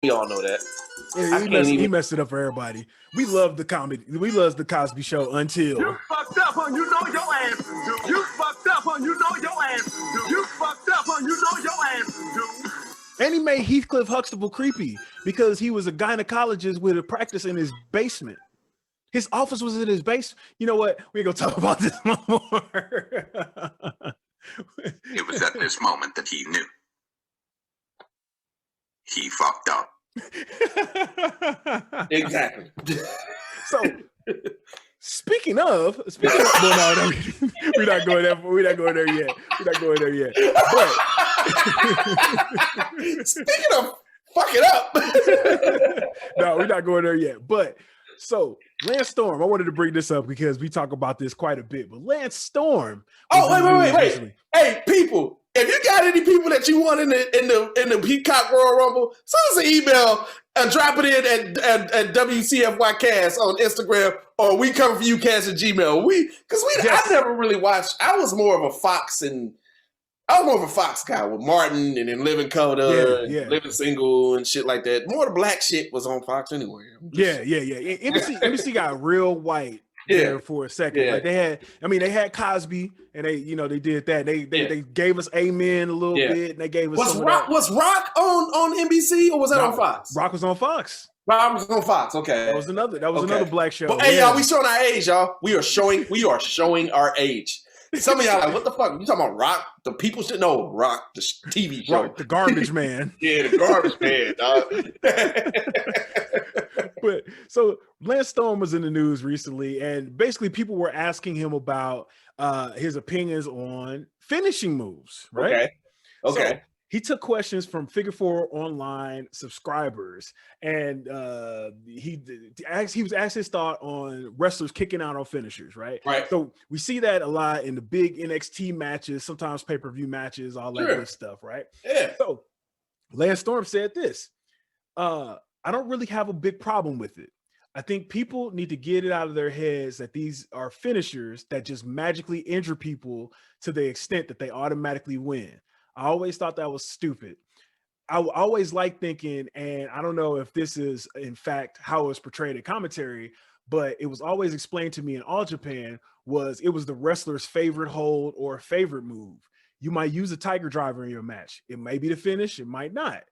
We all know that. Yeah, he messed it up for everybody. We love the comedy. We love the Cosby Show until you fucked up and you know your ass do. You fucked up and you know your ass do. You fucked up and you know your ass do. And he made Heathcliff Huxtable creepy because he was a gynecologist with a practice in his basement. His office was in his basement. You know what? We're gonna talk about this more. It was at this moment that he knew. He fucked up. Exactly. So, speaking of, well, no, we're not going there. We're not going there yet. But speaking of fucking up, no, we're not going there yet. But so Lance Storm, I wanted to bring this up because we talk about this quite a bit. But Lance Storm. Oh, wait. Hey, people. If you got any people that you want in the Peacock Royal Rumble, send us an email and drop it in at WCFY Cast on Instagram or We Comin For You Cast at Gmail. I never really watched. I was more of a Fox guy with Martin and then Living Coda and Living Single and shit like that. More of the black shit was on Fox anyway. Yeah. NBC got real white there for a second. Yeah. Like they had Cosby and they did that. They gave us Amen a little bit and they gave us was Rock on NBC or was that on Fox? Rock was on Fox. Rock was on Fox. Okay. That was another black show. But hey, y'all, we showing our age, y'all. We are showing our age. Some of y'all like, what the fuck? You talking about Rock? The people should know Rock, the TV show. Rock, the garbage man. Yeah, the garbage man, dog. But so Lance Storm was in the news recently, and basically people were asking him about his opinions on finishing moves, right? Okay. So he took questions from Figure 4 Online subscribers, and he was asked his thought on wrestlers kicking out on finishers, right? Right. So we see that a lot in the big NXT matches, sometimes pay-per-view matches, all that good stuff, right? Yeah. So Lance Storm said this, I don't really have a big problem with it. I think people need to get it out of their heads that these are finishers that just magically injure people to the extent that they automatically win. I always thought that was stupid. I always like thinking, and I don't know if this is in fact how it was portrayed in commentary, but it was always explained to me in All Japan it was the wrestler's favorite hold or favorite move. You might use a Tiger Driver in your match. It may be the finish, it might not.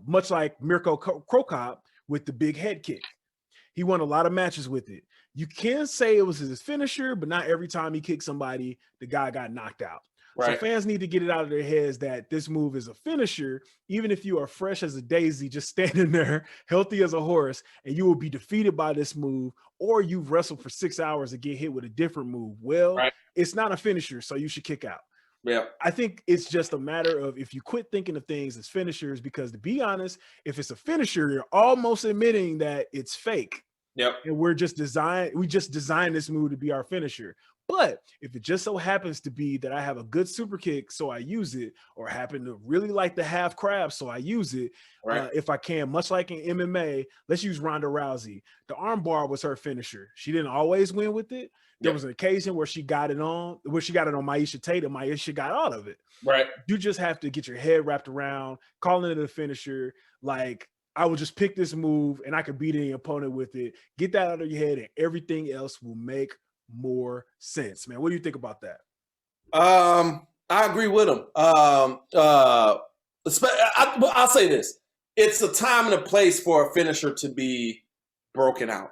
Much like Mirko Krokop with the big head kick. He won a lot of matches with it. You can say it was his finisher, but not every time he kicked somebody, the guy got knocked out. Right. So fans need to get it out of their heads that this move is a finisher, even if you are fresh as a daisy, just standing there, healthy as a horse, and you will be defeated by this move, or you've wrestled for 6 hours to get hit with a different move. Well, It's not a finisher, so you should kick out. Yeah, I think it's just a matter of if you quit thinking of things as finishers, because to be honest, if it's a finisher, you're almost admitting that it's fake. Yep. And we just designed this move to be our finisher. But if it just so happens to be that I have a good super kick, so I use it, or happen to really like the half crab, so I use it. If I can, much like in MMA, let's use Ronda Rousey. The armbar was her finisher. She didn't always win with it. There was an occasion where she got it on Maisha Tate, and Maisha got out of it. Right. You just have to get your head wrapped around calling it a finisher. Like, I will just pick this move and I can beat any opponent with it. Get that out of your head and everything else will make more sense, man. What do you think about that? I agree with him. I'll say this. It's a time and a place for a finisher to be broken out.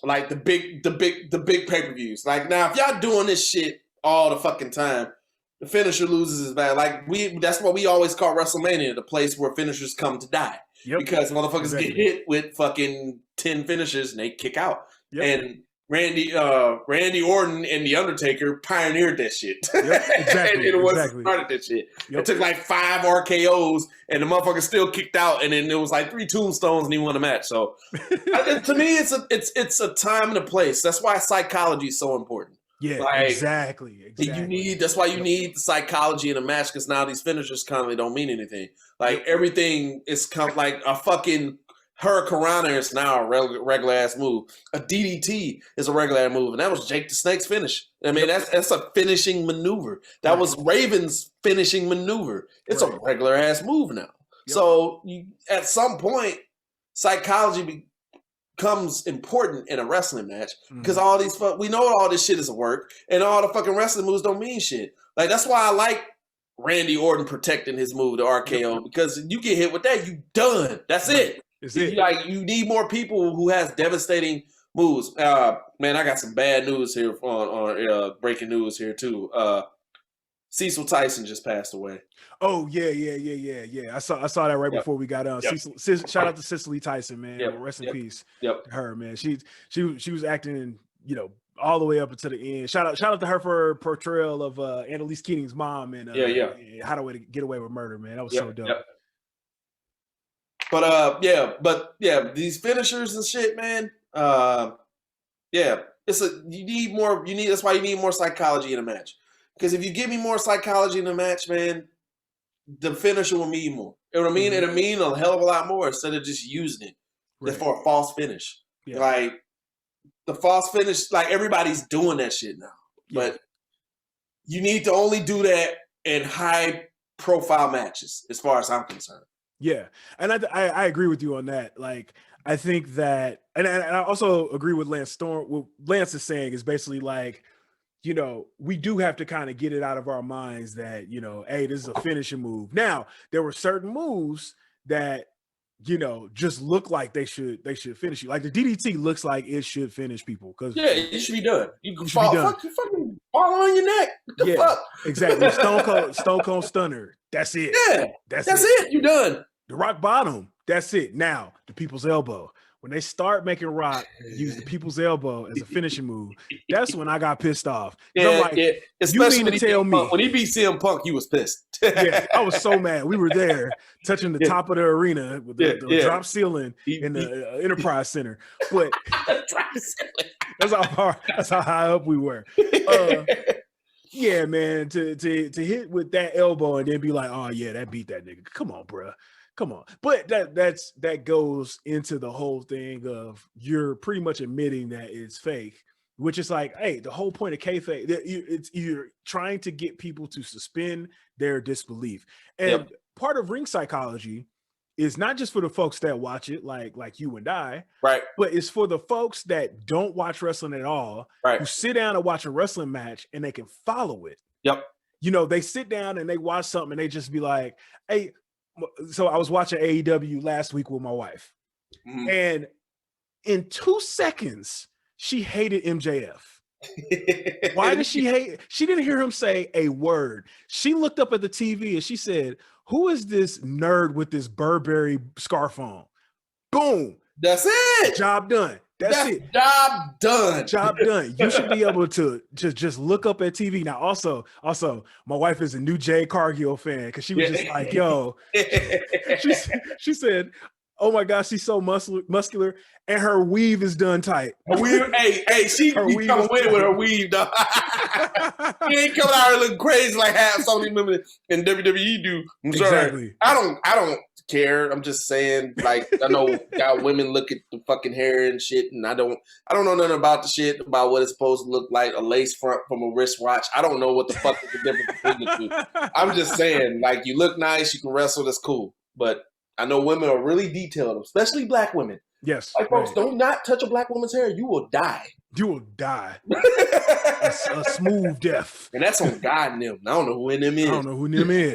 Like the big pay-per-views. Like now, if y'all doing this shit all the fucking time, the finisher loses is bad. Like that's what we always call WrestleMania, the place where finishers come to die. Yep. Because motherfuckers get hit with fucking 10 finishers and they kick out. Yep. And Randy Orton and The Undertaker pioneered that shit. Yep, exactly. And it wasn't started that shit. Yep. It took like 5 RKOs and the motherfucker still kicked out, and then it was like 3 tombstones and he won a match. So to me, it's a time and a place. That's why psychology is so important. Yeah, like, exactly. That's why you need the psychology in a match, because now these finishers currently don't mean anything. Like everything is like a fucking Hurricanrana is now a regular ass move. A DDT is a regular move, and that was Jake the Snake's finish. I mean, that's a finishing maneuver. That was Raven's finishing maneuver. It's a regular ass move now. So at some point, psychology becomes important in a wrestling match because all these we know all this shit is a work, and all the fucking wrestling moves don't mean shit. Like that's why I like Randy Orton protecting his move to RKO because you get hit with that, you done. That's it. It's it. Like you need more people who has devastating moves. Man, I got some bad news here on breaking news here too. Cecil Tyson just passed away. Oh yeah. I saw that right before we got on. Shout out to Cicely Tyson, man. Rest in peace. To her, man. She was acting, all the way up until the end. Shout out to her for her portrayal of Annalise Keating's mom and How to Get Away with Murder, man. That was so dope. But these finishers and shit, man. That's why you need more psychology in a match. Because if you give me more psychology in the match, man, the finisher will mean more. You know what I mean? It'll mean a hell of a lot more instead of just using it for a false finish. Yeah. Like the false finish, like everybody's doing that shit now. Yeah. But you need to only do that in high profile matches, as far as I'm concerned. Yeah. And I agree with you on that. Like, I think that, and I also agree with Lance Storm. What Lance is saying is basically like, we do have to kind of get it out of our minds that, hey, this is a finishing move. Now, there were certain moves that, just look like they should finish you. Like the DDT looks like it should finish people. It should be done. You can fucking fall on your neck. What the fuck? Exactly. Stone Cold Stunner. That's it. Yeah. That's it. You done. The Rock Bottom. That's it. Now, the People's Elbow. When they start making Rock use the People's Elbow as a finishing move, that's when I got pissed off. I'm like, especially when he beat CM Punk, he was pissed. I was so mad. We were there touching the top of the arena with the drop ceiling in the Enterprise Center. But that's how high up we were. Yeah, man, to hit with that elbow and then be like, oh yeah, that beat that nigga. Come on, bro. Come on. But that goes into the whole thing of you're pretty much admitting that it's fake, which is like, hey, the whole point of kayfabe, you're trying to get people to suspend their disbelief. And part of ring psychology is not just for the folks that watch it like you and I, right? But it's for the folks that don't watch wrestling at all, right? Who sit down and watch a wrestling match and they can follow it. Yep. They sit down and they watch something and they just be like, hey, so I was watching AEW last week with my wife, and in 2 seconds, she hated MJF. Why did she hate? She didn't hear him say a word. She looked up at the TV and she said, "Who is this nerd with this Burberry scarf on?" Boom. That's it. Job done. That's it. Job done. Job done. You should be able to just look up at TV. Now, also, my wife is a new Jade Cargill fan because she was just like, yo, she said, oh my gosh, she's so muscular, and her weave is done tight. She be coming with her weave, dog. She ain't coming out here looking crazy like half some of these women in WWE do. I'm sorry. I don't care. I'm just saying, like, I know how women look at the fucking hair and shit, and I don't know nothing about the shit about what it's supposed to look like, a lace front from a wristwatch. I don't know what the fuck is the difference between the two. I'm just saying, like, you look nice, you can wrestle, that's cool. But I know women are really detailed, especially black women. Yes. Like, folks, don't not touch a black woman's hair. You will die. You will die. a smooth death. And that's on God and them. I don't know who in them is.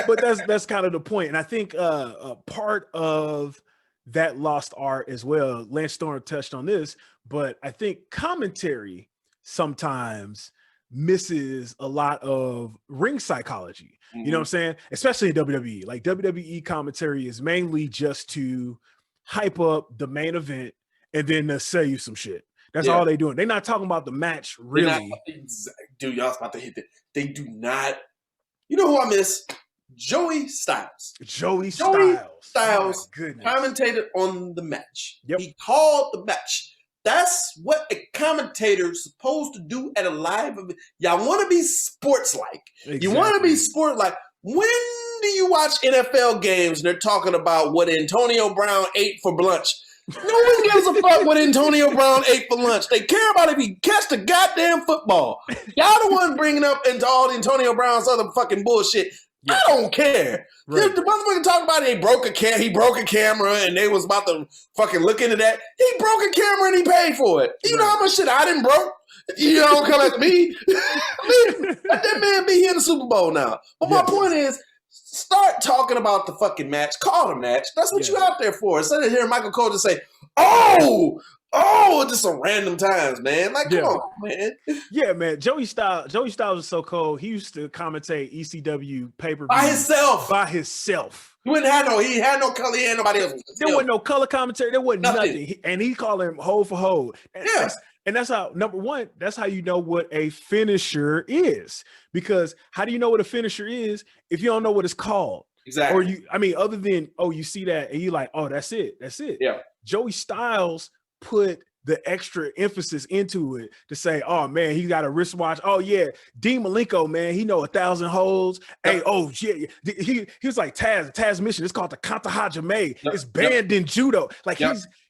But that's kind of the point. And I think a part of that lost art as well, Lance Storm touched on this, but I think commentary sometimes misses a lot of ring psychology. You know what I'm saying? Especially in WWE. Like WWE commentary is mainly just to hype up the main event and then to sell you some shit. That's all they doing. They're not talking about the match, really. Dude, y'all about to hit that. They do not. You know who I miss? Joey Styles. Joey Styles commentated on the match. Yep. He called the match. That's what a commentator is supposed to do at a live event. Y'all want to be sports-like. Exactly. You want to be sport-like. When do you watch NFL games and they're talking about what Antonio Brown ate for lunch? No one gives a fuck what Antonio Brown ate for lunch. They care about if he catch the goddamn football. Y'all the one bringing up into all the Antonio Brown's other fucking bullshit. Yeah. I don't care. Right. The motherfucker talking about he broke a camera and they was about to fucking look into that. He broke a camera and he paid for it. You know how much shit I didn't broke? You don't come at me. Let that man be here in the Super Bowl now. But my point is, start talking about the fucking match. Call the match. That's what you out there for. Instead of hearing Michael Cole just say, just some random times, man. Like, come on, man. Yeah, man. Joey Styles is so cold. He used to commentate ECW pay-per-view by himself. He had no color. He had nobody else. There wasn't no color commentary. There wasn't nothing. And he called him hold for hold. And that's how, number one, that's how you know what a finisher is. Because how do you know what a finisher is if you don't know what it's called? Exactly. Or other than, you see that and you like, that's it. Yeah. Joey Styles put the extra emphasis into it to say, oh man, he got a wristwatch. Oh yeah, Dean Malenko, man, he know 1,000 holds. Hey, he was like Taz mission. It's called the Kata Hajime. It's banned in judo. Like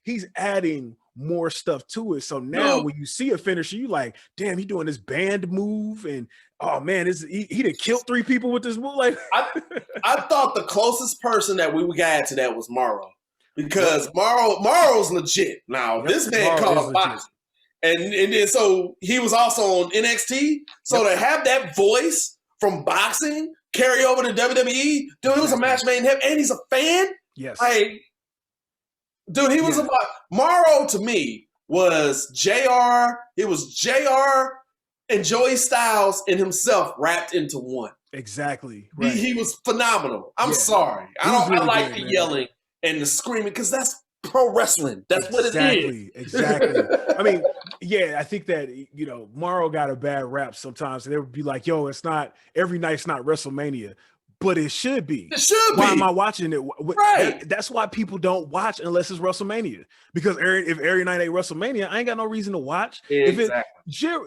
he's adding more stuff to it. So now when you see a finisher, you like, damn, he doing this band move, and oh man, he done killed 3 people with this move. Like I thought the closest person that we got to that was Morrow. Because Morrow's legit. Now, this man called boxing. And then so he was also on NXT. So to have that voice from boxing carry over to WWE, dude, it was a match made in heaven. And he's a fan. Yes. Like, dude, he was about Morrow to me was JR. It was JR and Joey Styles and himself wrapped into one. Exactly. Right. He was phenomenal. I'm sorry. I like the yelling and the screaming, because that's pro wrestling. That's what it is. Exactly. I mean, I think that, Morrow got a bad rap sometimes. And they would be like, it's not, every night's not WrestleMania, but it should be. It should be. Why am I watching it? Right. That's why people don't watch unless it's WrestleMania. Because if every night ain't WrestleMania, I ain't got no reason to watch. Exactly.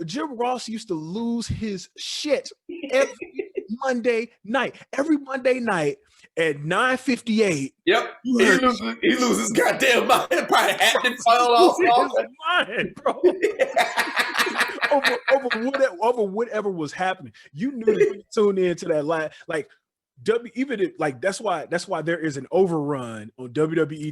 Jim Ross used to lose his shit every Monday night. Every Monday night, at 9:58. Yep. He loses goddamn mind. Probably had to fall off his mind, bro. over whatever was happening. You knew to tune into that live. Like that's why there is an overrun on WWE